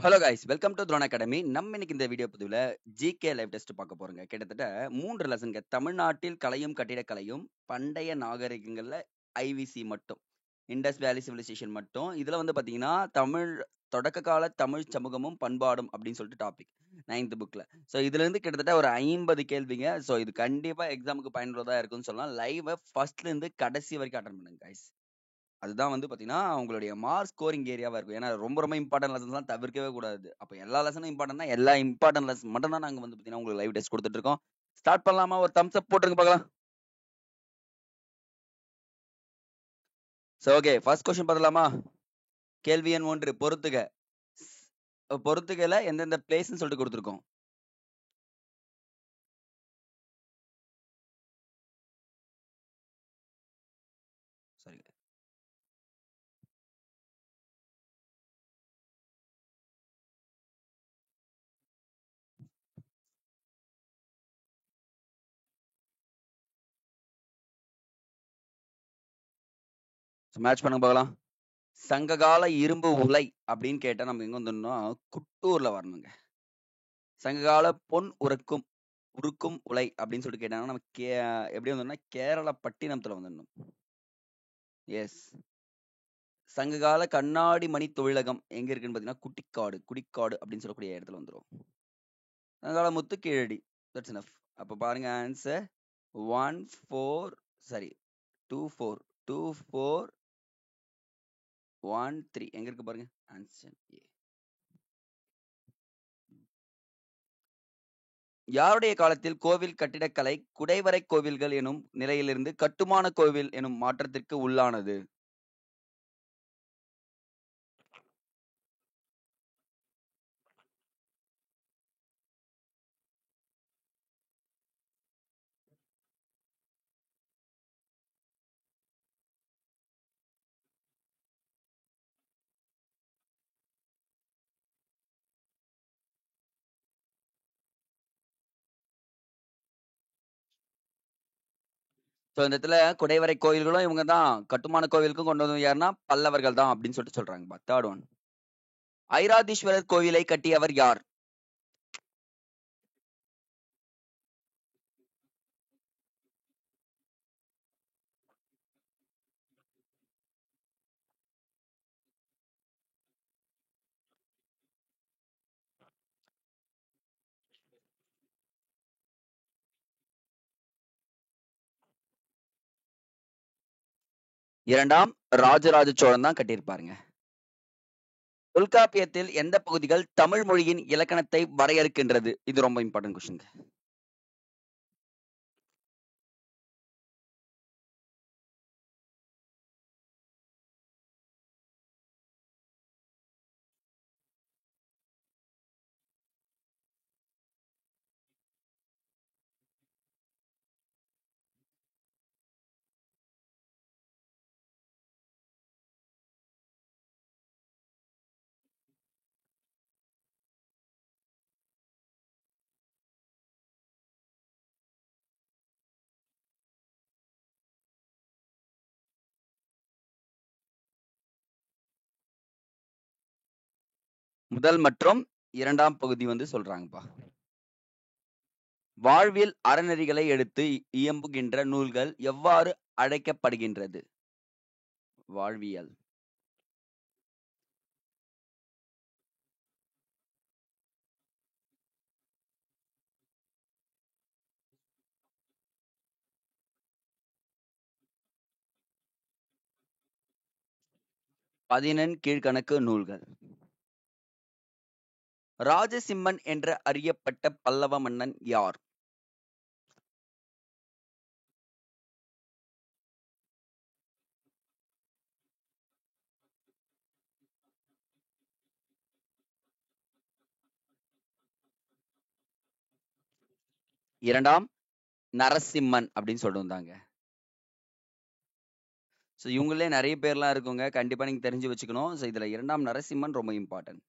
Hello guys, welcome to Throne Academy. நம்ம இன்னைக்கு இந்த வீடியோ பதிவுல ஜிகே லைவ் டெஸ்ட் பார்க்க போறோங்க. கிட்டத்தட்ட 3 லெசன்ங்க. தமிழ்நாட்டில் கலையும் கட்டிடக்கலையும், பண்டைய நாகரிகங்கள்ல ஐவிசி மட்டும், இண்டஸ் வேலி சிவிலைசேஷன் மட்டும். இதுல வந்து பாத்தீங்கன்னா தமிழ் தொடக்க கால தமிழ் சமூகமும் பண்பாடும் அப்படின்னு சொல்லிட்டு டாபிக் 9th புக்ல. ஸோ இதுல இருந்து கிட்டத்தட்ட ஒரு 50 கேள்விங்க. ஸோ இது கண்டிப்பா எக்ஸாமுக்கு பயனுள்ளதா இருக்கும்னு சொல்லலாம். லைவ் ஃபர்ஸ்ட்ல இருந்து கடைசி வரைக்கும் அட்டன் பண்ணுங்க கைஸ். அதுதான் வந்து பாத்தீங்கன்னா உங்களுடைய மார்க் ஸ்கோரிங் ஏரியாவா இருக்கும். ஏன்னா ரொம்ப ரொம்ப இம்பார்ட்டன்ட் லெசன்ஸ்லாம் தவிர்க்கவே கூடாது. அப்ப எல்லா லெசனும் இம்பார்ட்டன்ட்னா எல்லா இம்பார்ட்டன்ட் லெசன் மட்டும் தான் நாங்க வந்து பாத்தீங்கன்னா உங்களுக்கு லைவ் டெஸ்ட் கொடுத்துட்டு இருக்கோம். ஸ்டார்ட் பண்ணலாமா? ஒரு தம்ஸ் அப் போட்டுருங்க பார்க்கலாம். சோ ஓகே, ஃபர்ஸ்ட் கொஸ்டின் பார்க்கலாமா? கேள்வி எண் 1, பொறுத்துக. பொறுத்துகல எந்தெந்த பிளேஸ்னு சொல்லிட்டு கொடுத்துருக்கோம். சரி, மேட்ச் பண்ணுங்க பார்க்கலாம். சங்ககால இரும்பு உலை அப்படின்னு கேட்டா நம்ம எங்க வந்துடணும்? குட்டூர்ல வரணுங்க. சங்ககால பொன் உருக்கும் உலை அப்படின்னு சொல்லிட்டு கேட்டாங்கன்னா நம்ம எப்படி வந்தோம்னா கேரள பட்டினத்துல வந்துடணும். எஸ். சங்ககால கண்ணாடி மணி தொழிலகம் எங்க இருக்குன்னு பாத்தீங்கன்னா குடிக்காடு அப்படின்னு சொல்லக்கூடிய இடத்துல வந்துடும். சங்ககால முத்து கீழடி. That's enough. அப்ப பாருங்க ஆன்சர் 1 4 சரி 2 4 2 4 1 3 எங்க இருக்கு பாருங்க ஆன்சர். யாருடைய காலத்தில் கோவில் கட்டிடக்கலை குடைவரை கோவில்கள் எனும் நிலையிலிருந்து கட்டுமான கோவில் எனும் மாற்றத்திற்கு உள்ளானது? ஸோ இந்த இடத்துல குடைவரை கோயில்களும் இவங்க தான், கட்டுமான கோவிலுக்கும் கொண்டு வந்தது யாருன்னா பல்லவர்கள் தான் அப்படின்னு சொல்லிட்டு சொல்றாங்க. தேர்ட் ஒன், ஐராதீஸ்வரர் கோவிலை கட்டியவர் யார்? இரண்டாம் ராஜராஜ சோழன் தான் கட்டியிருப்பாருங்க. தொல்காப்பியத்தில் எந்த பகுதிகள் தமிழ் மொழியின் இலக்கணத்தை வரையறுக்கின்றது? இது ரொம்ப இம்பார்ட்டன்ட் கொஸ்டின். முதல் மற்றும் இரண்டாம் பகுதி வந்து சொல்றாங்கப்பா. வாழ்வியல் அறநெறிகளை எடுத்து இயம்புகின்ற நூல்கள் எவ்வாறு அழைக்கப்படுகின்றது? வாழ்வியல். பதினெண் கீழ்கணக்கு நூல்கள். ராஜசிம்மன் என்று அறியப்பட்ட பல்லவ மன்னன் யார்? இரண்டாம் நரசிம்மன் அப்படின்னு சொல்லிட்டு வந்தாங்க. ஸோ இவங்களே நிறைய பேர்லாம் இருக்குங்க, கண்டிப்பா நீங்க தெரிஞ்சு வச்சுக்கணும். ஸோ இதுல இரண்டாம் நரசிம்மன் ரொம்ப இம்பார்ட்டன்ட்.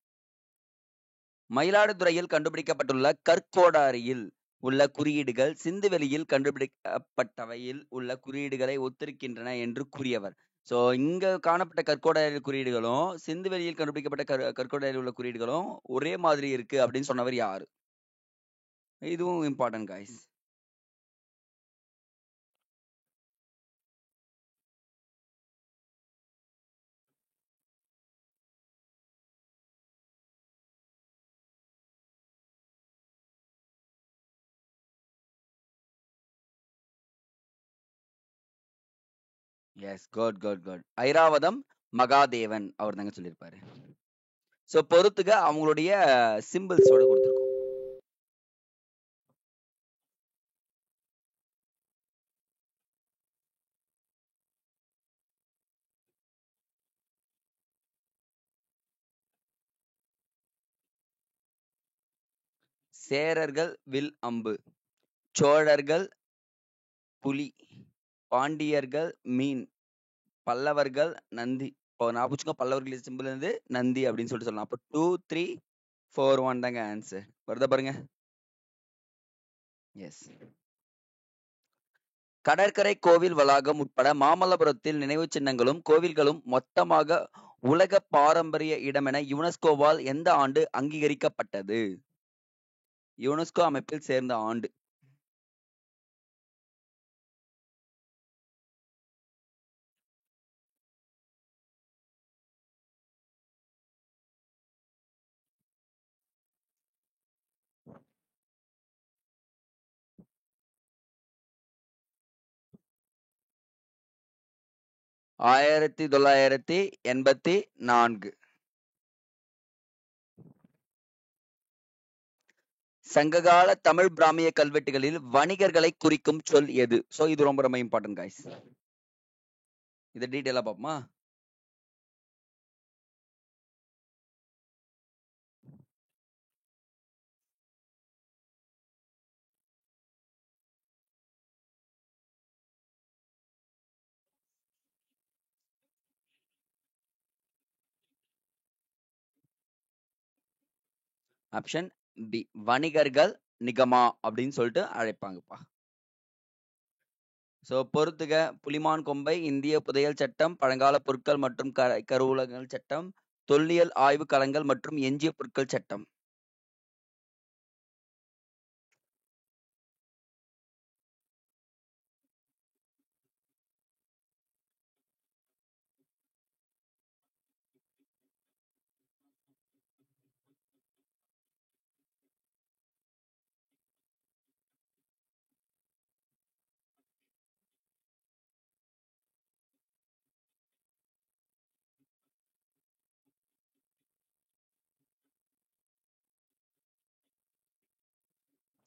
மயிலாடுதுறையில் கண்டுபிடிக்கப்பட்டுள்ள கற்கோடாரியில் உள்ள குறியீடுகள் சிந்துவெளியில் கண்டுபிடிக்கப்பட்டவையில் உள்ள குறியீடுகளை ஒத்திருக்கின்றன என்று கூறியவர். சோ இங்க காணப்பட்ட கற்கோடாரி குறியீடுகளும் சிந்து வெளியில் கண்டுபிடிக்கப்பட்ட கற்கோடாரியில் உள்ள குறியீடுகளும் ஒரே மாதிரி இருக்கு அப்படின்னு சொன்னவர் யாரு? இதுவும் important guys. Yes, good good good. Iravatham Mahadevan அவர் தாங்க சொல்லியிருப்பாரு. சோ பொறுத்துக அவங்களுடைய சிம்பிள்ஸோட கொடுத்துருக்கோம். சேரர்கள் வில் அம்பு, சோழர்கள் புலி, பாண்டியர்கள் மீன், பல்லவர்கள் நந்தி. இப்போ நான் புடிச்சுக்கோ பல்லவர்கள் சிம்பிள் இருந்து நந்தி அப்படின்னு சொல்லிட்டு சொல்லலாம். அப்போ 2 3 4 1 தாங்க ஆன்சர். வருதா பாருங்க. எஸ். கடற்கரை கோவில் வளாகம் உட்பட மாமல்லபுரத்தில் நினைவு சின்னங்களும் கோவில்களும் மொத்தமாக உலக பாரம்பரிய இடமென யுனெஸ்கோவால் எந்த ஆண்டு அங்கீகரிக்கப்பட்டது? யுனெஸ்கோ அமைப்பில் சேர்ந்த ஆண்டு. ஆயிரத்தி 984. சங்ககால தமிழ் பிராமிய கல்வெட்டுகளில் வணிகர்களை குறிக்கும் சொல் எது? சோ இது ரொம்ப ரொம்ப இம்பார்ட்டன்ட் காய்ஸ். இது டீடைலா பாப்போமா? ஆப்ஷன் பி, வணிகர்கள் நிகமா அப்படின்னு சொல்லிட்டு அழைப்பாங்கப்பா. சோ பொறுத்துக புலிமான் கொம்பை, இந்திய புதையல் சட்டம், பழங்கால பொருட்கள் மற்றும் கருவூலங்கள் சட்டம், தொல்லியல் ஆய்வு களங்கள் மற்றும் எஞ்சிய பொருட்கள் சட்டம்.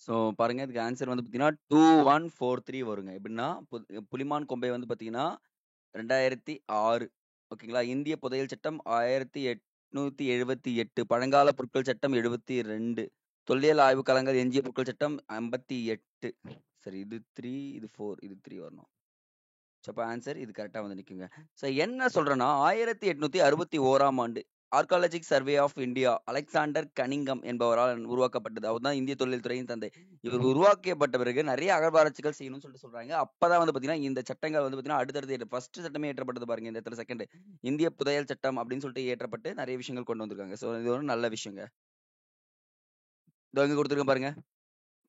ஸோ பாருங்க இதுக்கு ஆன்சர் வந்து பார்த்தீங்கன்னா 2143 வருங்க. எப்படின்னா புலிமான் கொம்பை வந்து பார்த்தீங்கன்னா 2006. ஓகேங்களா. இந்திய புதையல் சட்டம் 1878, பழங்கால பொருட்கள் சட்டம் 72, தொல்லியல் ஆய்வு களங்கள் எஞ்சிய பொருட்கள் சட்டம் 58. சரி, இது 3, இது 4, இது 3 வரணும். அப்ப ஆன்சர் இது கரெக்டா வந்து நிக்குங்க. ஸோ என்ன சொல்றேன்னா 1861ஆம் ஆண்டு ஆர்காலஜிக் சர்வே ஆஃப் இந்தியா அலெக்சாண்டர் கனிங்கம் என்பவரால் உருவாக்கப்பட்டது. அவர் தான் இந்திய தொழில் துறையின் தந்தை. இவர் உருவாக்கப்பட்ட பிறகு நிறைய அகழ்வாராய்ச்சிகள் செய்யணும்னு சொல்லிட்டு சொல்றாங்க. அப்பதான் வந்து பாத்தீங்கன்னா இந்த சட்டங்கள் வந்து பாத்தீங்கன்னா அடுத்தடுத்து ஃபர்ஸ்ட் சட்டமே ஏற்றப்பட்டது பாருங்க. இந்த இடத்துல செகண்ட் இந்திய புதையல் சட்டம் அப்படின்னு சொல்லிட்டு ஏற்றப்பட்டு நிறைய விஷயங்கள் கொண்டு வந்திருக்காங்க. ஸோ இது ஒரு நல்ல விஷயங்க. இதோ இங்க கொடுத்துருக்கேன் பாருங்க.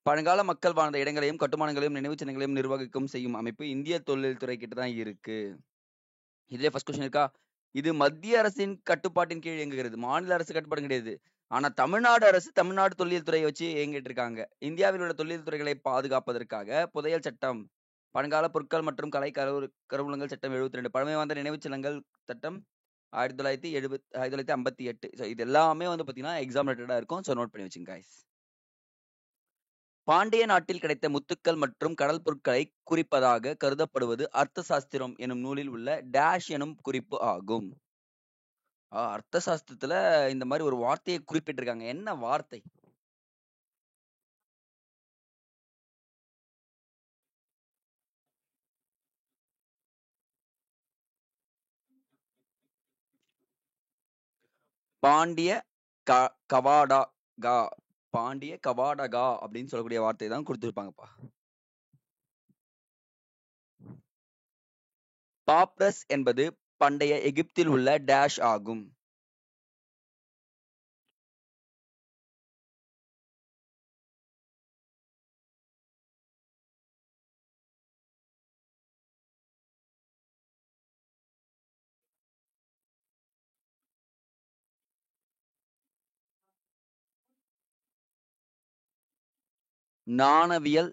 பழங்கால மக்கள் வாழ்ந்த இடங்களையும் கட்டுமானங்களையும் நினைவு சின்னங்களையும் நிர்வகிக்கும் செய்யும் அமைப்பு இந்திய தொழில்துறை கிட்ட தான் இருக்கு. இதுல ஃபர்ஸ்ட் கொஸ்டின் இருக்கா? இது மத்திய அரசின் கட்டுப்பாட்டின் கீழ் இயங்குகிறது. மாநில அரசு கட்டுப்பாடு கிடையாது. ஆனா தமிழ்நாடு அரசு தமிழ்நாடு தொல்லியல் துறையை வச்சு இயங்கிட்டு இருக்காங்க. இந்தியாவில் உள்ள தொல்லியல் துறைகளை பாதுகாப்பதற்காக புதையல் சட்டம், பழங்கால பொருட்கள் மற்றும் கலை கருவூலங்கள் சட்டம் 72, பழமை வாய்ந்த நினைவு சின்னங்கள் சட்டம் 1958. இது எல்லாமே வந்து பாத்தீங்கன்னா எக்ஸாம் ரிலேட்டடா இருக்கும். ஸோ நோட் பண்ணி வச்சுங்க guys. பாண்டிய நாட்டில் கிடைத்த முத்துக்கள் மற்றும் கடல் பொருட்களை குறிப்பதாக கருதப்படுவது அர்த்த சாஸ்திரம் எனும் நூலில் உள்ள டேஷ் எனும் குறிப்பு ஆகும். அர்த்த சாஸ்திரத்துல இந்த மாதிரி ஒரு வார்த்தையை குறிப்பிட்டிருக்காங்க. என்ன வார்த்தை? பாண்டிய கவாடகா, பாண்டிய கவாடகா அப்படின்னு சொல்லக்கூடிய வார்த்தை தான் கொடுத்திருப்பாங்கப்பா. பாப்ரஸ் என்பது பண்டைய எகிப்தில் உள்ள டேஷ் ஆகும். நாணவியல்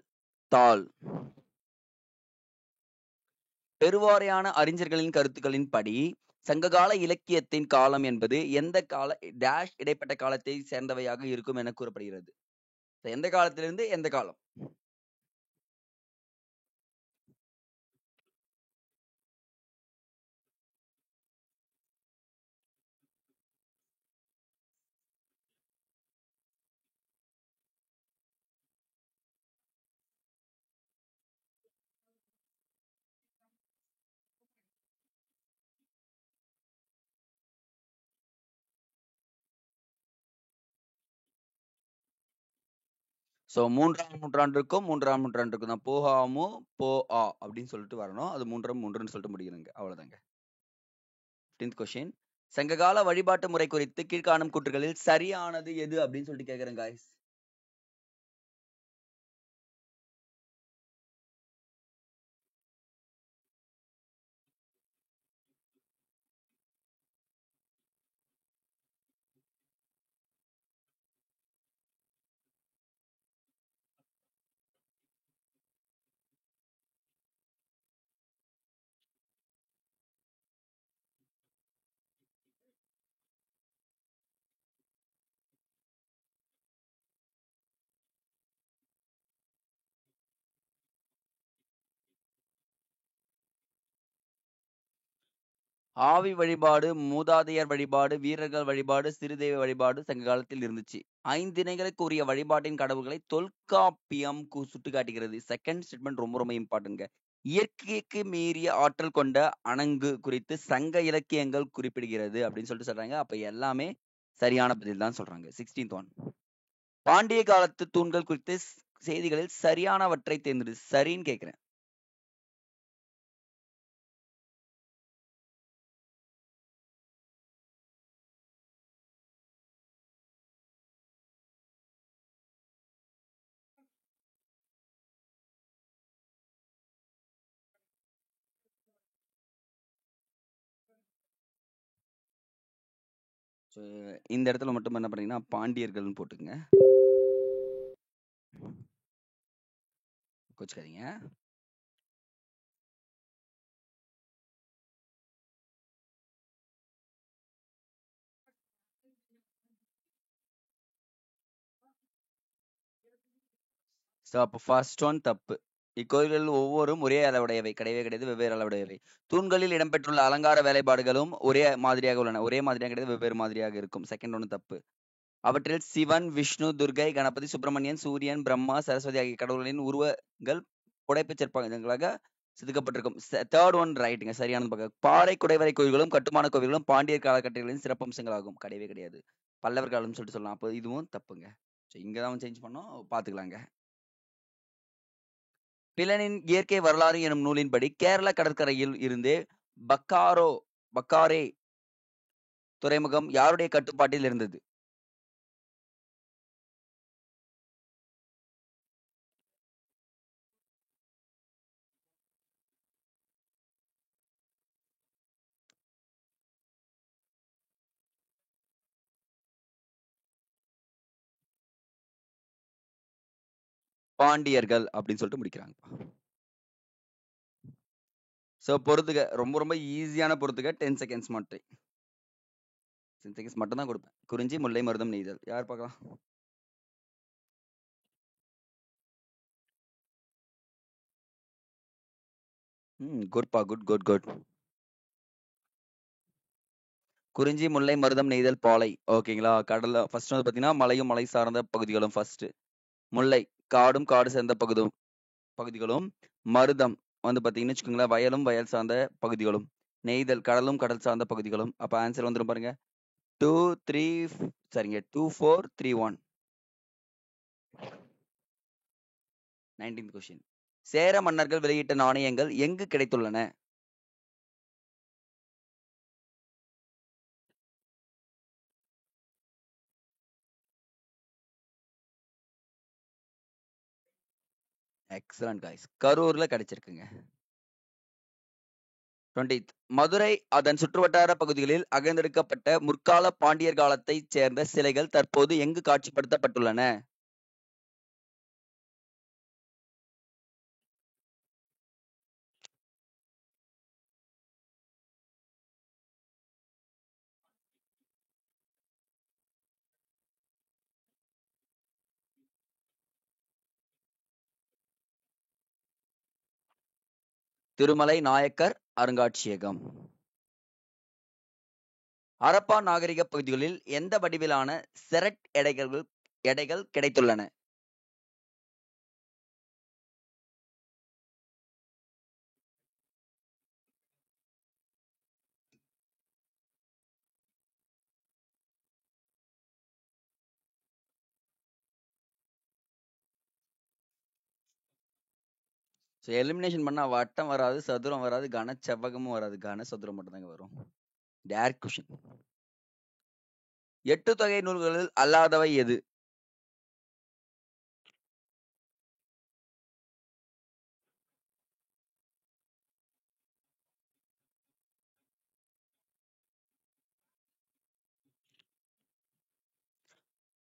தாள். பெருவாரியான அறிஞர்களின் கருத்துக்களின்படி சங்ககால இலக்கியத்தின் காலம் என்பது எந்த கால டேஷ் இடைப்பட்ட காலத்தை சேர்ந்தவையாக இருக்கும் என கூறப்படுகிறது. எந்த காலத்திலிருந்து எந்த காலம்? சோ 3ஆம் நூற்றாண்டுக்கும் 3ஆம் நூற்றாண்டுக்கும் தான் போகாமு போ ஆ அப்படின்னு சொல்லிட்டு வரணும். அது 3ன்னு சொல்லிட்டு முடிக்கணுங்க. அவ்வளவுதாங்க. 15th question. சங்ககால வழிபாட்டு முறை குறித்து கீழ்காணும் கூற்றுகளில் சரியானது எது அப்படின்னு சொல்லிட்டு கேக்குறேன் guys. ஆவி வழிபாடு, மூதாதையர் வழிபாடு, வீரர்கள் வழிபாடு, சிறுதெய்வ வழிபாடு சங்க காலத்தில் இருந்துச்சு. 5 திணைகளுக்கு உரிய வழிபாட்டின் கடவுள்களை தொல்காப்பியம் சுட்டி காட்டுகிறது. செகண்ட் ஸ்டேட்மெண்ட் ரொம்ப ரொம்ப இம்பார்ட்டன்ட்ங்க. இயற்கைக்கு மீறிய ஆற்றல் கொண்ட அணங்கு குறித்து சங்க இலக்கியங்கள் குறிப்பிடுகிறது அப்படின்னு சொல்லிட்டு சொல்றாங்க. அப்ப எல்லாமே சரியான பதில் தான் சொல்றாங்க. 16th one. பாண்டிய காலத்து தூண்கள் குறித்து செய்திகளில் சரியானவற்றை தேர்ந்தெடு. சரின்னு கேக்குறேன். இந்த இடத்துல மட்டும் என்ன பண்ணீங்கன்னா பாண்டியர்கள்னு போட்டுங்க. கோச்சுக்காதீங்க. அப்ப ஃபர்ஸ்ட் ஒன் தப்பு. இக்கோயில்கள் ஒவ்வொரும் ஒரே அளவுடையவை கிடையவே கிடையாது, வெவ்வேறு அளவுடையவை. தூண்களில் இடம்பெற்றுள்ள அலங்கார வேலைப்பாடுகளும் ஒரே மாதிரியாக உள்ளன. ஒரே மாதிரியாக கிடையாது, வெவ்வேறு மாதிரியாக இருக்கும். செகண்ட் ஒன்று தப்பு. அவற்றில் சிவன், விஷ்ணு, துர்கை, கணபதி, சுப்பிரமணியன், சூரியன், பிரம்மா, சரஸ்வதி ஆகிய கடவுள்களின் உருவங்கள் புடைப்புச் சிற்பங்களாக செதுக்கப்பட்டிருக்கும். தேர்ட் ஒன் ரைட்டுங்க, சரியானது பார்க்க. பாறை குடைவரை கோயில்களும் கட்டுமான கோவில்களும் பாண்டியர் காலகட்டங்களின் சிறப்பம்சங்களாகும். கிடையவே கிடையாது, பல்லவர் காலம் சொல்லிட்டு சொல்லலாம். அப்போ இதுவும் தப்புங்க. இங்கதான் சேஞ்ச் பண்ணோம், பாத்துக்கலாங்க. பிலனின் இயற்கை வரலாறு எனும் நூலின்படி கேரள கடற்கரையில் இருந்து பக்காரே துறைமுகம் யாருடைய கட்டுப்பாட்டில் இருந்தது? பாண்டியர்கள் அப்படின்னு சொல்லிட்டு முடிக்கிறாங்க. சோ பொறுத்துக்க, ரொம்ப ரொம்ப ஈஸியான பொறுத்துக்க. 10 செகண்ட்ஸ் மட்டும். 10 செகண்ட்ஸ் மட்டும் தான் கொடுப்பேன். குறிஞ்சி, முல்லை, மருதம், நெய்தல். யார் பார்க்கலாம்? குட்பா, குட் குட் குட். குறிஞ்சி, முல்லை, மருதம், நெய்தல், பாலை. ஓகேங்களா? கடல்ல ஃபர்ஸ்ட் வந்து பாத்தீங்கன்னா மலையும் மலை சார்ந்த பகுதிகளும் ஃபர்ஸ்ட். முல்லை காடும் காடு சேர்ந்த பகுதிகளும். மருதம் வந்து பாத்தீங்கன்னு வச்சுக்கோங்களேன் வயலும் வயல் சார்ந்த பகுதிகளும். நெய்தல் கடலும் கடல் சார்ந்த பகுதிகளும். அப்ப ஆன்சர் வந்துடும் பாருங்க. 2 3 சரிங்க 2 4 3 1. 19th question. சேர மன்னர்கள் வெளியிட்ட நாணயங்கள் எங்கு கிடைத்துள்ளன? Excellent guys. கரூர்ல கிடைச்சிருக்குங்க. 20th மதுரை அதன் சுற்றுவட்டார பகுதிகளில் அகழ்ந்தெடுக்கப்பட்ட முற்கால பாண்டியர் காலத்தைச் சேர்ந்த சிலைகள் தற்போது எங்கு காட்சிப்படுத்தப்பட்டுள்ளன? திருமலை நாயக்கர் அருங்காட்சியகம். ஹரப்பா நாகரிக பகுதிகளில் எந்த வடிவிலான செரட் எடைகள் கிடைத்துள்ளன? எலிமினேஷன் பண்ணா வட்டம் வராது, சதுரம் வராது, கன செவ்வகமும் வராது, கன சதுரம் மட்டும் தாங்க வரும். Direct question. 8 தொகை நூல்களில் அல்லாதவை எது?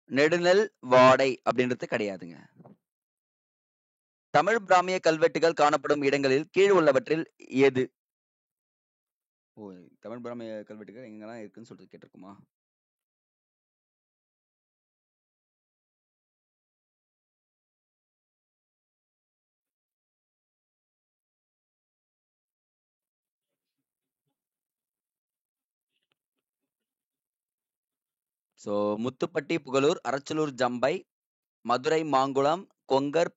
நெடுநெல் வாடை அப்படின்றது கிடையாதுங்க. தமிழ் பிராமிய கல்வெட்டுகள் காணப்படும் இடங்களில் கீழ் உள்ளவற்றில் எது? ஓ, தமிழ் பிராமிய கல்வெட்டுகள் எங்கெல்லாம் இருக்குன்னு சொல்லிட்டு கேட்டிருக்குமா? ஸோ முத்துப்பட்டி புகழூர், அரச்சலூர் ஜம்பை, மதுரை மாங்குளம், கொங்கர்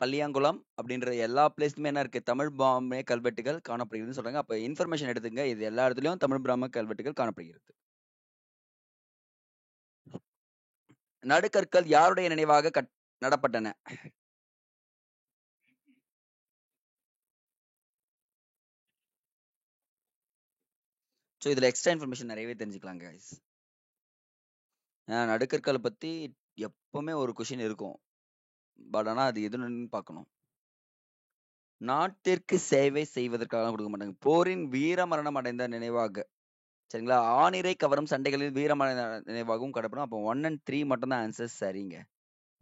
பள்ளியாங்குளம் அப்படின்ற எல்லா பிளேஸ்லுமே என்ன இருக்கு? தமிழ் பிராமிய கல்வெட்டுகள் காணப்படுகிறதுன்னு சொல்றாங்க. அப்ப இன்ஃபர்மேஷன் எடுத்துங்க. இது எல்லா இடத்துலயும் தமிழ் பிராமிய கல்வெட்டுகள் காணப்படுகிறது. நடுக்கற்கள் யாருடைய நினைவாக நடப்பட்டன? ஸோ இதுல எக்ஸ்ட்ரா இன்ஃபர்மேஷன் நிறையவே தெரிஞ்சுக்கலாங்க guys. நடுக்கற்களை பத்தி எப்பவுமே ஒரு கொஷின் இருக்கும். பட் ஆனா அது எதுன்னு பார்க்கணும். நாட்டிற்கு சேவை செய்வதற்காக கொடுக்க மாட்டாங்க. போரின் வீரமரணம் அடைந்த நினைவாக. சரிங்களா? ஆணிரை கவரும் சண்டைகளில் வீரமடைந்த நினைவாகவும் கடப்படும். அப்போ 1 and 3 மட்டும் தான் ஆன்சர் சரிங்க.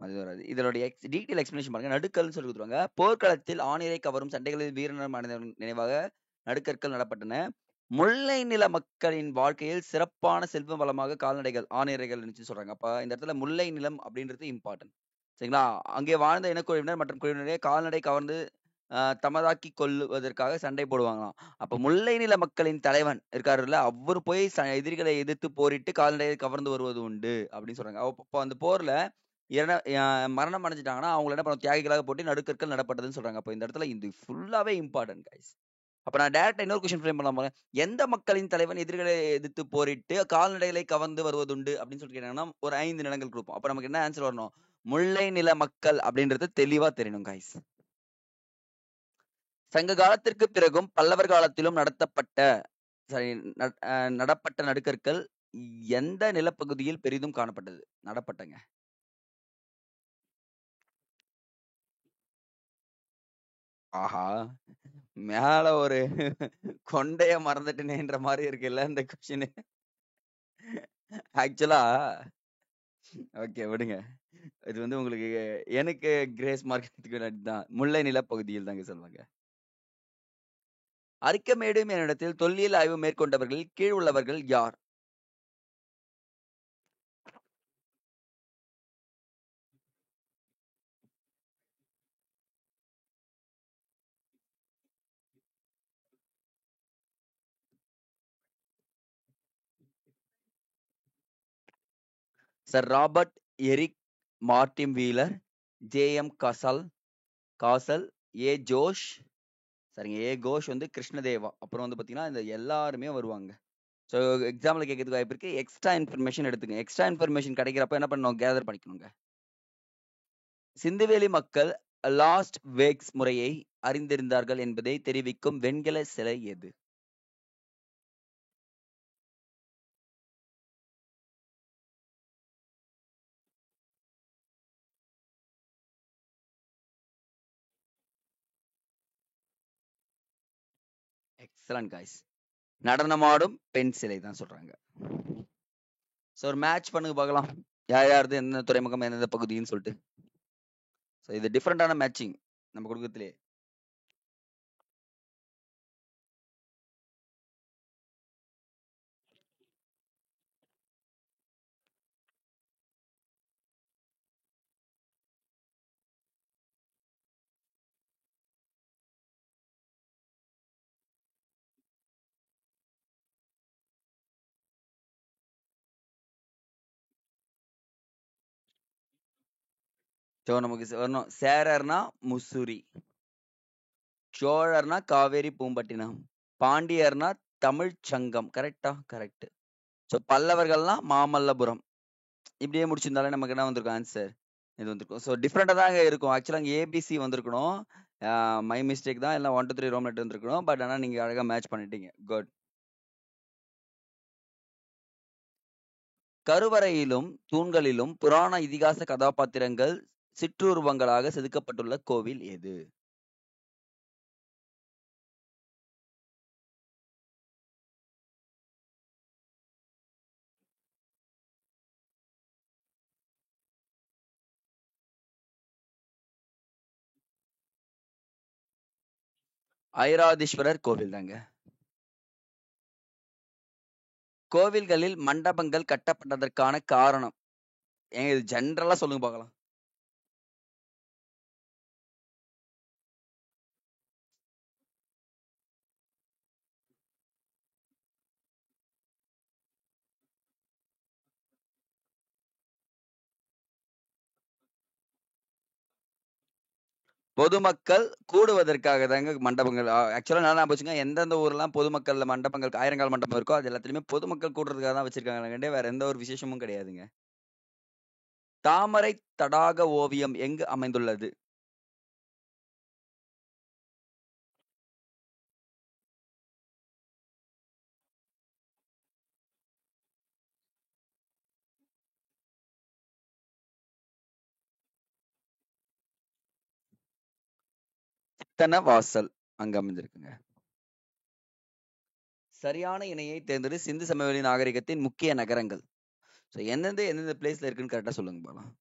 அது வராது. இதனுடைய டீட்டெயில் எக்ஸ்பிளனேஷன் பாருங்க. நடுக்கல்னு சொல்லி கொடுத்துருவாங்க. போர்க்களத்தில் ஆணிரை கவரும் சண்டைகளில் வீரமரணம் அடைந்த நினைவாக நடுக்கற்கள் நடப்பட்டன. முல்லை நில மக்களின் வாழ்க்கையில் சிறப்பான செல்வ வளமாக கால்நடைகள் ஆணிரைகள் சொல்றாங்க. அப்ப இந்த இடத்துல முல்லை நிலம் அப்படின்றது இம்பார்ட்டன்ட். சரிங்களா? அங்கே வாழ்ந்த இனக்குழுவினர் மற்றும் குழுவினரே கால்நடை கவர்ந்து தமதாக்கி கொள்வதற்காக சண்டை போடுவாங்களாம். அப்ப முல்லை நில மக்களின் தலைவன் இருக்காருல்ல, அவர் போய் எதிரிகளை எதிர்த்து போரிட்டு கால்நடையை கவர்ந்து வருவது உண்டு அப்படின்னு சொல்றாங்க. அப்போ அந்த போர்ல மரணம் அடைஞ்சிட்டாங்கன்னா அவங்களை என்ன பண்ண தியாகிகளாக போட்டு நடுக்கற்கள் நடப்பட்டதுன்னு சொல்றாங்க. அப்போ இந்த இடத்துல இது ஃபுல்லாவே இம்பார்ட்டன்ட் கைஸ். அப்ப நான் டைரக்டா இன்னொரு கொஸ்டின் ஃப்ரேம் பண்ணலாம். எந்த மக்களின் தலைவன் எதிரிகளை எதிர்த்து போரிட்டு கால்நடைகளை கவர்ந்து வருவதுண்டு அப்படின்னு சொல்லி கேட்டாங்கன்னா ஒரு 5 நிலங்கள் கொடுப்போம். அப்ப நமக்கு என்ன ஆன்சர் வரணும்? முல்லை நில மக்கள் அப்படின்றது தெளிவா தெரியணும் கைஸ். சங்க காலத்திற்கு பிறகும் பல்லவர் காலத்திலும் நடப்பட்ட நடுக்கற்கள் எந்த நிலப்பகுதியில் பெரிதும் காணப்பட்டது? நடப்பட்டங்க. ஆஹா, மேல ஒரு கொண்டைய மறந்துட்டேன்ற மாதிரி இருக்குல்ல இந்த கொஸ்டின். ஆக்சுவலா ஓகே விடுங்க. இது வந்து உங்களுக்கு எனக்கு கிரேஸ் மார்க் தான். முல்லை நிலப்பகுதியில் தாங்க சொல்லுவாங்க. அரிக்கமேடு என்னிடத்தில் தொல்லியல் ஆய்வு மேற்கொண்டவர்களில் கீழ் உள்ளவர்கள் யார்? Sir Robert Eric Martin Wheeler, J M. Casal, A Josh, சரிங்க, ஏ கோஷ் வந்து கிருஷ்ணதேவா. அப்புறம் வந்து பாத்தீங்கன்னா இந்த எல்லாருமே வருவாங்க. ஸோ எக்ஸாம்பிள் கேட்கறதுக்கு வாய்ப்பு இருக்கு. எக்ஸ்ட்ரா இன்ஃபர்மேஷன் எடுத்துங்க. எக்ஸ்ட்ரா இன்ஃபர்மேஷன் கிடைக்கிறப்ப என்ன பண்ணணும்? கேதர் பண்ணிக்கணுங்க. சிந்துவெளி மக்கள் லாஸ்ட் வேக்ஸ் முறையை அறிந்திருந்தார்கள் என்பதை தெரிவிக்கும் வெண்கல சிலை எது? Excellent guys. நடனமாடும் பெண் சிலை தான் சொல்றாங்க. ஸோ ஒரு மேட்ச் பண்ணுங்க பார்க்கலாம். யார் யாருது எந்தெந்த துறைமுகம் எந்தெந்த பகுதின்னு சொல்லிட்டு. ஸோ இது டிஃப்ரெண்டான மேட்சிங் நம்ம கொடுக்கறதுலே. ஸோ நமக்கு வரணும். சேரர்னா முசூரி, சோழர்னா காவேரி பூம்பட்டினம், பாண்டியர்னா தமிழ் சங்கம். கரெக்டா? கரெக்ட். ஸோ பல்லவர்கள்னா மாமல்லபுரம். இப்படியே முடிச்சிருந்தாலே நமக்கு என்ன வந்திருக்கும் ஆன்சர்? இது வந்திருக்கும். ஸோ டிஃப்ரெண்டாக தாங்க இருக்கும். ஆக்சுவலாக அங்கே ஏபிசி வந்திருக்கணும். மை மிஸ்டேக் தான். எல்லாம் 1 2 3 ரோம் லெட்டர் வந்திருக்கணும். பட் ஆனால் நீங்கள் அழகாக மேட்ச் பண்ணிட்டீங்க. குட். கருவறையிலும் தூண்களிலும் புராண இதிகாச கதாபாத்திரங்கள் சிற்றுருவங்களாக செதுக்கப்பட்டுள்ள கோவில் எது? ஐராதீஸ்வரர் கோவில் தாங்க. கோவில்களில் மண்டபங்கள் கட்டப்பட்டதற்கான காரணம் ஏங்க? இது ஜென்ரலா சொல்லுங்க பார்க்கலாம். பொதுமக்கள் கூடுவதற்காக தாங்க மண்டபங்கள். ஆக்சுவலா நல்லா போச்சுங்க. எந்தெந்த ஊர்லாம் பொதுமக்கள் மண்டபங்கள், ஆயிரங்கால் மண்டபம் இருக்கோ அது எல்லாத்துலயுமே பொதுமக்கள் கூடுறதுக்காக தான் வச்சிருக்காங்க. வேற எந்த ஒரு விசேஷமும் கிடையாதுங்க. தாமரை தடாக ஓவியம் எங்கு அமைந்துள்ளது? சித்தன்னவாசல் அங்க அமைந்திருக்குங்க. சரியான இணையை தேர்ந்தெடு. சிந்து சமவெளி நாகரிகத்தின் முக்கிய நகரங்கள். ஸோ எந்தெந்த பிளேஸ்ல இருக்குன்னு கரெக்டா சொல்லுங்க பார்க்கலாம்.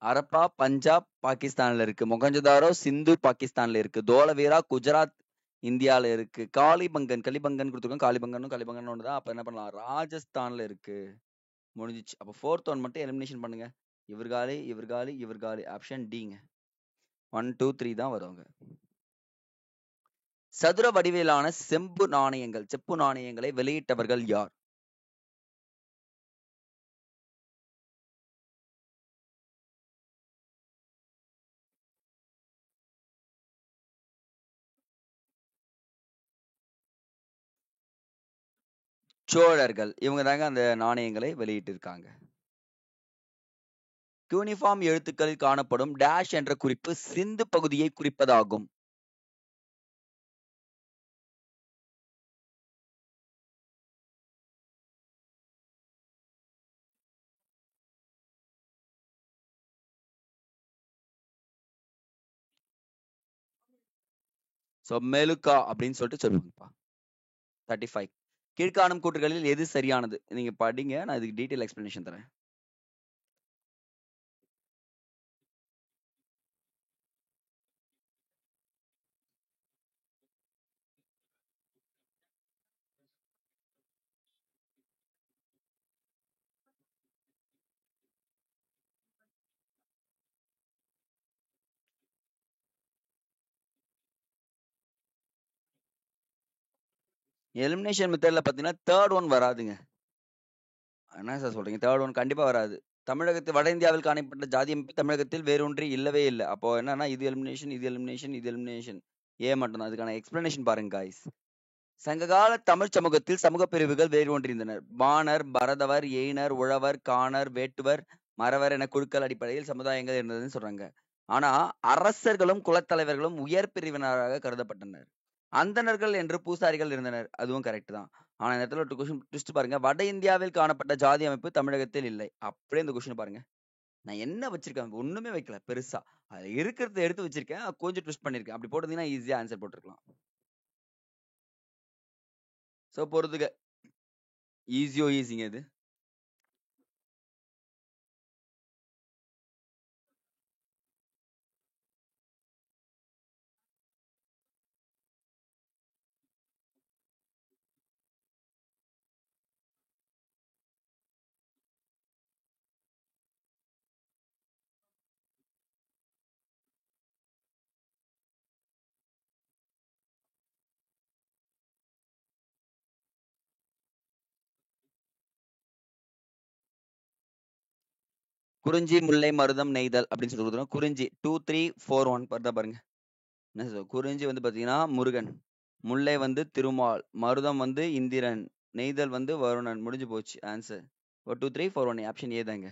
அரப்பா பஞ்சாப் பாகிஸ்தான்ல இருக்கு. மொகஞ்சதாரோ சிந்து பாகிஸ்தான்ல இருக்கு. தோலவீரா குஜராத் இந்தியால இருக்கு. கலிபங்கன் கொடுத்துருக்கோம். காலிபங்கன் ஒண்ணுதான். அப்ப என்ன பண்ணலாம்? ராஜஸ்தான்ல இருக்கு. முடிஞ்சிச்சு. அப்ப 4th ஒன் மட்டும் எலிமினேஷன் பண்ணுங்க. இவர் காலி ஆப்ஷன் டிங்க. 1 2 3 தான் வருவாங்க. சதுர வடிவிலான செப்பு நாணயங்களை வெளியிட்டவர்கள் யார்? சோழர்கள். இவங்க தாங்க அந்த நாணயங்களை வெளியிட்டிருக்காங்க. யூனிஃபார்ம் எழுத்துக்களில் காணப்படும் டேஷ் என்ற குறிப்பு சிந்து பகுதியை குறிப்பதாகும். சோ மெலுக்கா அப்படின்னு சொல்லிட்டு சொல்லுங்கப்பா. 35. கீழ்காணும் கூற்றுகளில் எது சரியானது? நீங்க படிங்க. நான் இதுக்கு டீடைல் எக்ஸ்பிளனேஷன் தரேன். எலிமினேஷன் மெத்தட்ல பாத்தீங்கன்னா தேர்ட் ஒன் வராதுங்க. என்ன சார் சொல்றீங்க? தேர்ட் ஒன் கண்டிப்பா வராது. தமிழகத்தில் வட இந்தியாவில் காணப்பட்ட ஜாதி அமைப்பு தமிழகத்தில் வேறொன்றி இல்லவே இல்லை. அப்போ என்னன்னா இது எலிமினேஷன் ஏ மட்டும்தான். அதுக்கான எக்ஸ்பிளனேஷன் பாருங்க காய்ஸ். சங்ககால தமிழ் சமூகத்தில் சமூக பிரிவுகள் வேறு ஒன்றிருந்தனர். பாணர், பரதவர், எயினர், உழவர், காணர், வேட்டுவர், மறவர் என குழுக்கள் அடிப்படையில் சமுதாயங்கள் இருந்ததுன்னு சொல்றாங்க. ஆனா அரசர்களும் குலத்தலைவர்களும் உயர் பிரிவினராக கருதப்பட்டனர். அந்தணர்கள் என்று பூசாரிகள் இருந்தனர். அதுவும் கரெக்ட் தான். ஆனா இந்த இடத்துல ஒரு கொஸ்டின் ட்விஸ்ட் பாருங்க. வட இந்தியாவில் காணப்பட்ட ஜாதி அமைப்பு தமிழகத்தில் இல்லை. அப்படியே இந்த கொஸ்டின் பாருங்க. நான் என்ன வச்சிருக்கேன்? ஒண்ணுமே வைக்கல பெருசா. அதுல இருக்கிறத எடுத்து வச்சிருக்கேன். கொஞ்சம் ட்விஸ்ட் பண்ணிருக்கேன். அப்படி போட்டிருந்தீங்கன்னா ஈஸியா ஆன்சர் போட்டிருக்கலாம். சோ பொறுத்துக்க. ஈஸியோ ஈஸிங்க இது. குறிஞ்சி, முல்லை, மருதம், நெய்தல் அப்படின்னு சொல்லி கொடுத்துரும். குறிஞ்சி 2, 3, 4, 1 வருதா பாருங்க. என்ன சொல்றது? குறிஞ்சி வந்து பாத்தீங்கன்னா முருகன், முல்லை வந்து திருமால், மருதம் வந்து இந்திரன், நெய்தல் வந்து வருணன். முடிஞ்சு போச்சு ஆன்சர். 1, 2, 3, 4, 1 ஆப்ஷன் ஏ தாங்க.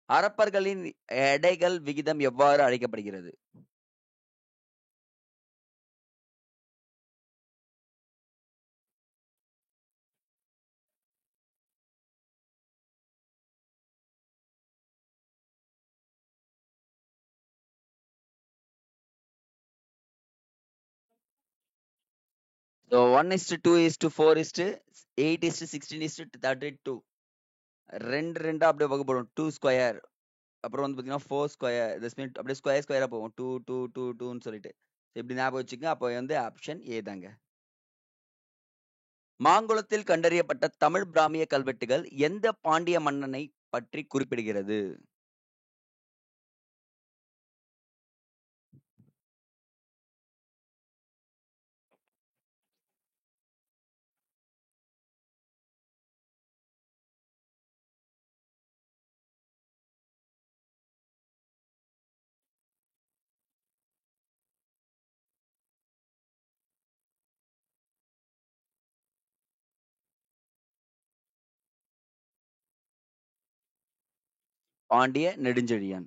அரப்பர்களின் எடைகள் விகிதம் எவ்வாறு அழைக்கப்படுகிறது? So 1:2:4:8:16:32. 2 அப்படியே வகுப்படும். 2 ஸ்கொயர். அப்புறம் வந்து பாத்தீங்கன்னா 4 ஸ்கொயர். அப்படியே ஸ்கொயர் ஸ்கொயரா போகும். 2 2 2 2ன்னு சொல்லிட்டு. இப்படி ஞாபகம் வச்சுக்கங்க. அப்போ வந்து ஆப்ஷன் ஏ தாங்க. மாங்குளத்தில் கண்டறியப்பட்ட தமிழ் பிராமிய கல்வெட்டுகள் எந்த பாண்டிய மன்னனை பற்றி குறிப்பிடுகிறது? பாண்டிய நெடுஞ்செழியன்.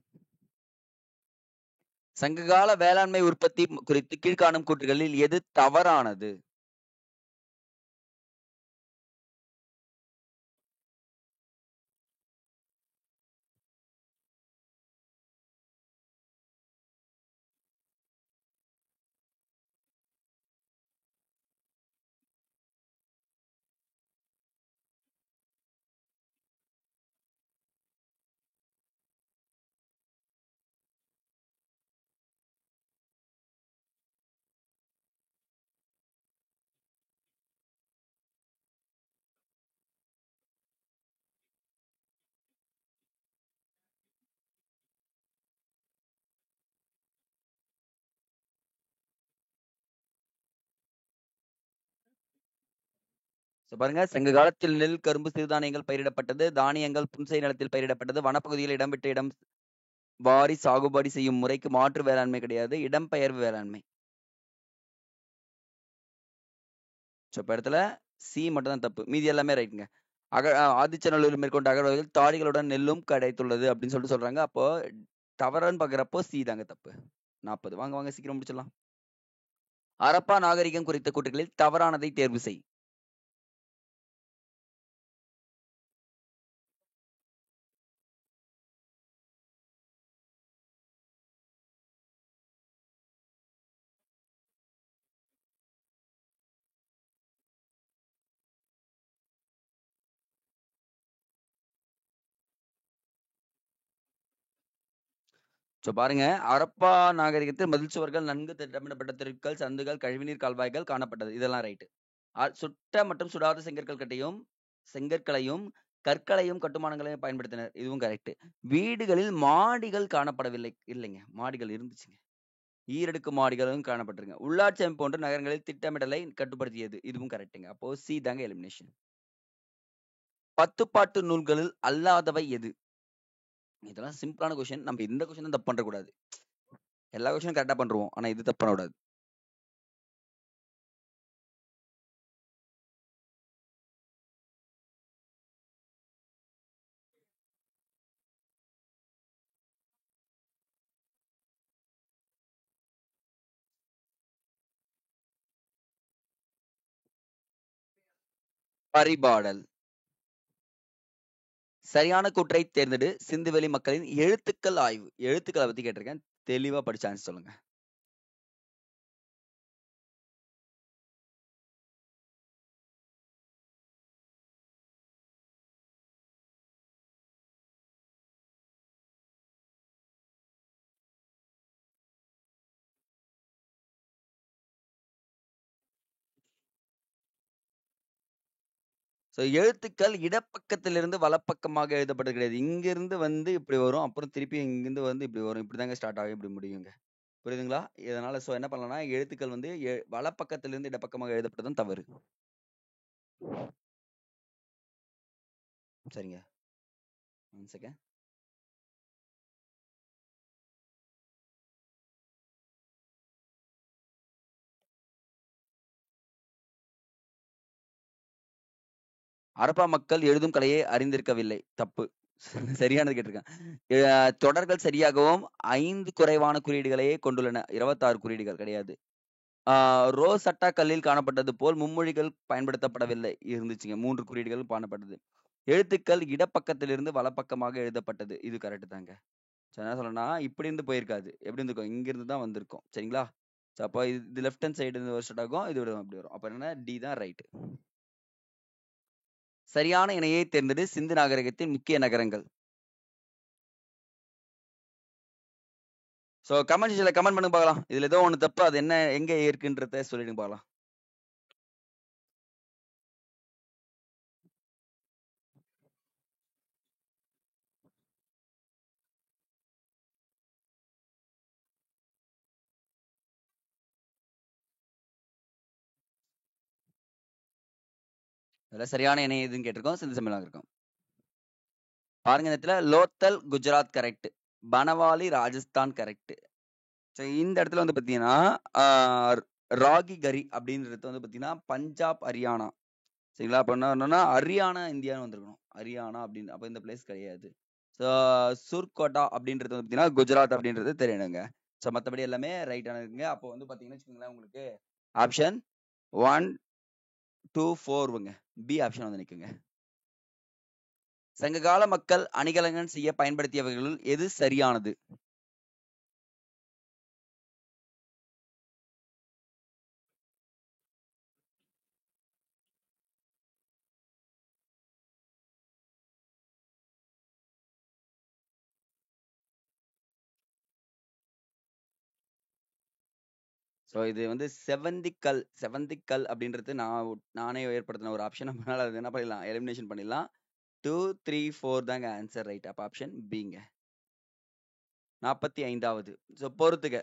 சங்ககால வேளாண்மை உற்பத்தி குறித்து கீழ்காணும் கூற்றுகளில் எது தவறானது? பாருங்க, சங்க காலத்தில் நெல், கரும்பு, சிறுதானியங்கள் பயிரிடப்பட்டது. தானியங்கள் புன்செய் நிலத்தில் பயிரிடப்பட்டது. வனப்பகுதியில் இடம் விட்டு இடம் வாரி சாகுபடி செய்யும் முறைக்கு மாற்று வேளாண்மை கிடையாது. இடம்பெயர்வு வேளாண்மை. இப்ப இடத்துல சி மட்டும் தான் தப்பு. மீதி எல்லாமே ரைட்டுங்க. ஆதிச்சநல்லூரில் மேற்கொண்ட அகழ்வாய்வில் தாடிகளுடன் நெல்லும் கிடைத்துள்ளது அப்படின்னு சொல்லிட்டு சொல்றாங்க. அப்போ தவறுன்னு பாக்குறப்போ சி தாங்க தப்பு. 40. வாங்க வாங்க சீக்கிரம் முடிச்சிடலாம். அரப்பா நாகரிகம் குறித்த கூற்றுகளில் தவறானதை தேர்வு செய். பாருங்க, அரப்பா நாகரிகத்தில் மதில் சுவர்கள், நன்கு திட்டமிடப்பட்ட தெருக்கள், சந்துகள், கழிவுநீர் கால்வாய்கள் காணப்பட்டது. இதெல்லாம் ரைட்டு. சுட்ட மற்றும் சுடாத செங்கற்களையும் கற்களையும் கட்டுமானங்களையும் பயன்படுத்தினர். இதுவும் கரெக்ட். வீடுகளில் மாடிகள் காணப்படவில்லை. இல்லைங்க, மாடிகள் இருந்துச்சுங்க. ஈரடுக்கு மாடிகளும் காணப்பட்டிருங்க. உள்ளாட்சி அமைப்பு போன்ற நகரங்களில் திட்டமிடலை கட்டுப்படுத்தியது. இதுவும் கரெக்டுங்க. அப்போ சி தாங்க எலிமினேஷன். 10 பாட்டு நூல்களில் அல்லாதவை எது? இதெல்லாம் சிம்பிளான கொஸ்டின். நம்ம இந்த கொஸ்டின் தான் தப்பு பண்ணக்கூடாது. எல்லா கொஸ்டினும் கரெக்டா பண்றோம். ஆனா இது தப்பு பண்ணக்கூடாது. பரிபாடல். சரியான கூற்றை தேர்ந்தெடு. சிந்துவெளி மக்களின் எழுத்துக்கள் ஆய்வு. எழுத்துக்களை பத்தி கேட்டிருக்கேன். தெளிவா படிச்சு ஆன்சர் சொல்லுங்க. ஸோ எழுத்துக்கள் இடப்பக்கத்திலிருந்து வலப்பக்கமாக எழுதப்பட்டது கிடையாது. இங்கிருந்து வந்து இப்படி வரும். அப்புறம் திருப்பி இங்கிருந்து வந்து இப்படி வரும். இப்படிதாங்க ஸ்டார்ட் ஆகும். இப்படி முடியுங்க. புரியுதுங்களா? இதனால ஸோ என்ன பண்ணலாம்னா, எழுத்துக்கள் வந்து வலப்பக்கத்திலிருந்து இடப்பக்கமாக எழுதப்பட்டதும் தவறு. சரிங்க. One second. அரப்பா மக்கள் எழுதும் கலையை அறிந்திருக்கவில்லை. தப்பு. சரியானது கேட்டிருக்கேன். தொடர்கள் சரியாகவும் 5 குறைவான குறியீடுகளையே கொண்டுள்ளன. 26 குறியீடுகள் கிடையாது. ரோசட்டா கல்லில் காணப்பட்டது போல் மும்மொழிகள் பயன்படுத்தப்படவில்லை. இருந்துச்சுங்க. 3 குறியீடுகள் காணப்பட்டது. எழுத்துக்கள் இடப்பக்கத்திலிருந்து வலப்பக்கமாக எழுதப்பட்டது. இது கரெக்ட் தாங்க. ஸோ என்ன சொல்லணும்னா, இப்படி இருந்து போயிருக்காது. எப்படி இருந்திருக்கும்? இங்கிருந்து தான் வந்திருக்கும். சரிங்களா? ஸோ அப்போ இது லெஃப்ட் ஹேண்ட் சைடு இருந்து ஸ்டார்ட் ஆகும். இது அப்படி வரும். அப்ப என்னன்னா டி தான் ரைட். சரியான இணையை தேர்ந்தெடு. சிந்து நாகரிகத்தின் முக்கிய நகரங்கள். ஸோ கமெண்ட் செக்ஷன்ல கமெண்ட் பண்ணுங்க பார்க்கலாம். இதுல ஏதோ ஒண்ணு தப்பு. அது என்ன எங்க இருக்குன்றத சொல்லிடுங்க பார்க்கலாம். இதுல சரியான இணை எதுன்னு கேட்டிருக்கோம். சிந்து சமயம் நாகரிகம். பாருங்க இந்த இடத்துல Lothal Gujarat correct. Banawali Rajasthan correct. So இந்த இடத்துல வந்து பாத்தீங்கன்னா ராகி கரி அப்படின்றது வந்து பாத்தீங்கன்னா பஞ்சாப் ஹரியானா. சரிங்களா? அப்ப என்ன ஹரியானா இந்தியான்னு வந்திருக்கணும். ஹரியானா அப்படின்னு அப்ப இந்த பிளேஸ் கிடையாது. ஸோ சுர்கோட்டா அப்படின்றது வந்து பாத்தீங்கன்னா குஜராத் அப்படின்றது தெரியணுங்க. ஸோ மற்றபடி எல்லாமே ரைட்டான இருக்குங்க. அப்போ வந்து பாத்தீங்கன்னா வச்சுக்கோங்களேன், உங்களுக்கு ஆப்ஷன் 1, 2, 4ங்க. பி ஆப்ஷன் வந்து நிக்குங்க. சங்ககால மக்கள் அணிகலன் செய்ய பயன்படுத்தியவர்களுள் எது சரியானது? ஸோ இது வந்து செவந்திக்கல் அப்படின்றது நானே ஏற்படுத்தின ஒரு ஆப்ஷன். அதனால அது என்ன பண்ணிடலாம், எலிமினேஷன் பண்ணிடலாம். 2, 3, 4 தாங்க ஆன்சர் ரைட். அப்ப ஆப்ஷன் பிங்க. 45வது. ஸோ பொறுத்துக்க.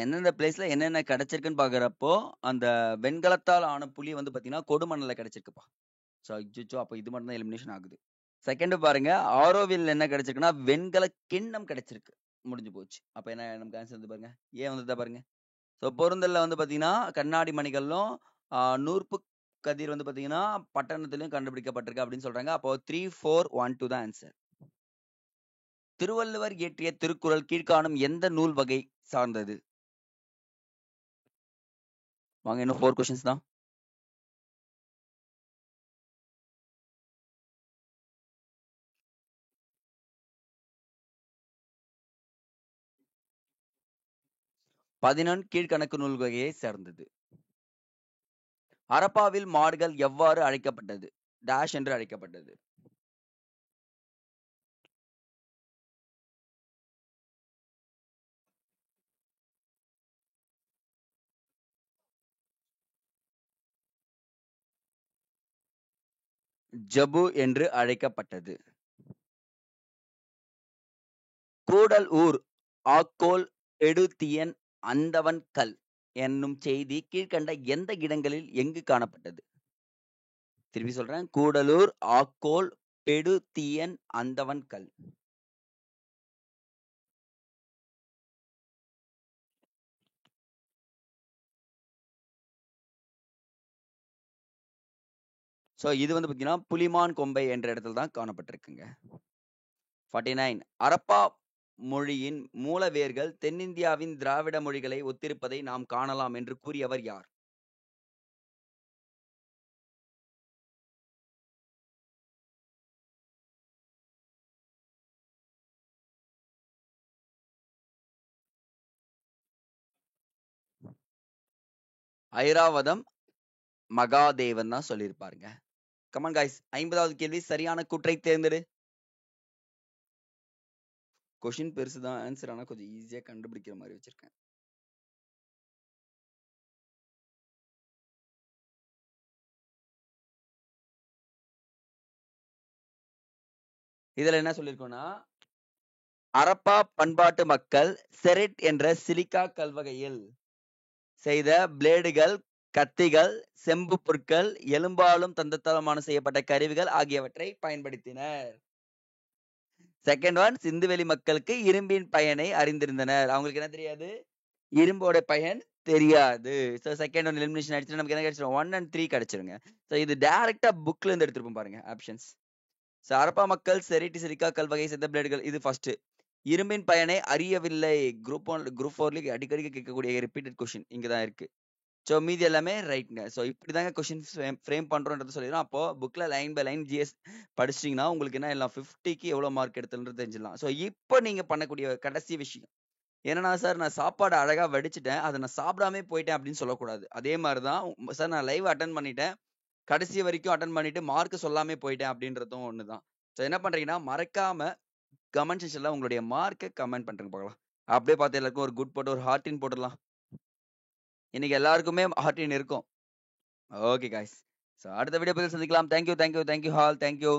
எந்தெந்த பிளேஸ்ல என்னென்ன கிடைச்சிருக்குன்னு பாக்குறப்போ, அந்த வெண்கலத்தால் ஆன புலி வந்து பாத்தீங்கன்னா கொடுமணல்ல கிடைச்சிருக்குப்பா. ஸோ அச்சோ, அப்ப இது மட்டும் தான் எலிமினேஷன் ஆகுது. செகண்ட் பாருங்க, ஆரோவில் என்ன கிடைச்சிருக்குன்னா வெண்கல கிண்ணம் கிடைச்சிருக்கு. முடிஞ்சு போச்சு. அப்ப என்ன நமக்கு ஆன்சர் வந்து பாருங்க, ஏன் வந்து பாருங்க. ஸோ பொருந்தல்ல வந்து பாத்தீங்கன்னா கண்ணாடி மணிகளும் நூற்பு கதிர் வந்து பாத்தீங்கன்னா பட்டணத்திலும் கண்டுபிடிக்கப்பட்டிருக்கு அப்படின்னு சொல்றாங்க. அப்போ 3, 4, 1, 2 தான் ஆன்சர். திருவள்ளுவர் இயற்றிய திருக்குறள் கீழ்காணும் எந்த நூல் வகை சார்ந்தது? வாங்க, இன்னும் 4 கொஸ்டின்ஸ் தான். பதினெண் கீழ்கணக்கு நூல் வகையை சேர்ந்தது. ஹரப்பாவில் மாடுகள் எவ்வாறு அழைக்கப்பட்டது? டேஷ் என்று அழைக்கப்பட்டது. ஜபு என்று அழைக்கப்பட்டது. கூடல் ஊர் ஆக்கோல் எடுத்தியன் அந்தவன் கல் என்னும் செய்தி கீழ்கண்ட எந்த இடங்களில் எங்கு காணப்பட்டது? திருப்பி சொல்றேன். கூடலூர் ஆக்கோல் பெடுத்தியன் அந்தவன் கல். ஸோ இது வந்து பார்த்தீங்கன்னா புலிமான் கொம்பை என்ற இடத்துல தான் காணப்பட்டிருக்குங்க. 49 அரப்பா மொழியின் மூல வேர்கள் தென்னிந்தியாவின் திராவிட மொழிகளை ஒத்திருப்பதை நாம் காணலாம் என்று கூறியவர் யார்? ஐராவதம் மகாதேவன் தான் சொல்லியிருப்பாருங்க. கமான் காய்ஸ், 50வது கேள்வி சரியான கூற்றை தேர்ந்தெடு. கொஷின் பெருசு தான், ஆன்சர் ஆனா கொஞ்சம் ஈஸியா கண்டுபிடிக்கிற மாதிரி வச்சிருக்கேன். இதுல என்ன சொல்லிருக்கோம்னா, அரப்பா பண்பாட்டு மக்கள் செரிட் என்ற சிலிக்கா கல்வகையில் செய்த பிளேடுகள், கத்திகள், செம்பு பொருட்கள், எலும்பாலும் தந்தத்தாலுமான செய்யப்பட்ட கருவிகள் ஆகியவற்றை பயன்படுத்தினர். செகண்ட் ஒன், சிந்துவெளி மக்களுக்கு இரும்பின் பயனை அறிந்திருந்தனர். அவங்களுக்கு என்ன தெரியாது? இரும்போட பயன் தெரியாது. ஸோ செகண்ட் ஒன் எலிமினேஷன் ஆயிடுச்சு. நமக்கு என்ன கிடைச்சிடும்? 1 and 3 கிடைச்சிருங்க. ஸோ இது டைரக்டா புக்ல இருந்து எடுத்துருப்போம் பாருங்க ஆப்ஷன்ஸ். ஸோ அரப்பா மக்கள் செரிட் சிலிக்கா கல்வகை செய்த பிளேடுகள், இது ஃபர்ஸ்ட். இரும்பின் பயனை அறியவில்லை. குரூப் 4 அடிக்கடி கேட்கக்கூடிய ரிப்பீட்டட் கொஸ்டின் இங்க தான் இருக்கு. ஸோ மீதி எல்லாமே ரைட்ங்க. ஸோ இப்படிதாங்க கொஸ்டின் ஃப்ரேம் பண்றோன்றது சொல்லிடுறோம். அப்போ புக்ல லைன் பை லைன் ஜிஎஸ் படிச்சிட்டீங்கன்னா உங்களுக்கு என்ன எல்லாம் 50க்கு எவ்வளவு மார்க் எடுத்துன்றது தெரிஞ்சிடலாம். ஸோ இப்போ நீங்க பண்ணக்கூடிய கடைசி விஷயம் என்னன்னா, சார் நான் சாப்பாடு அழகா வடிச்சிட்டேன், அதை நான் சாப்பிடாமே போயிட்டேன் அப்படின்னு சொல்லக்கூடாது. அதே மாதிரிதான் சார் நான் லைவ் அட்டன் பண்ணிட்டேன், கடைசி வரைக்கும் அட்டன் பண்ணிட்டு மார்க் சொல்லாமே போயிட்டேன் அப்படின்றதும் ஒண்ணுதான். ஸோ என்ன பண்றீங்கன்னா, மறக்காம கமெண்ட் செக்ஷன்ல உங்களுடைய மார்க்கை கமெண்ட் பண்றேங்க பார்க்கலாம். அப்படியே பார்த்து எல்லாருக்கும் ஒரு குட் போட்டு ஒரு ஹார்டின் போட்டுடலாம். இன்னைக்கு எல்லாருக்குமே ஹார்டின் இருக்கும். ஓகே காய்ஸ், ஸோ அடுத்த வீடியோ பதில் சந்திக்கலாம். தேங்க்யூ.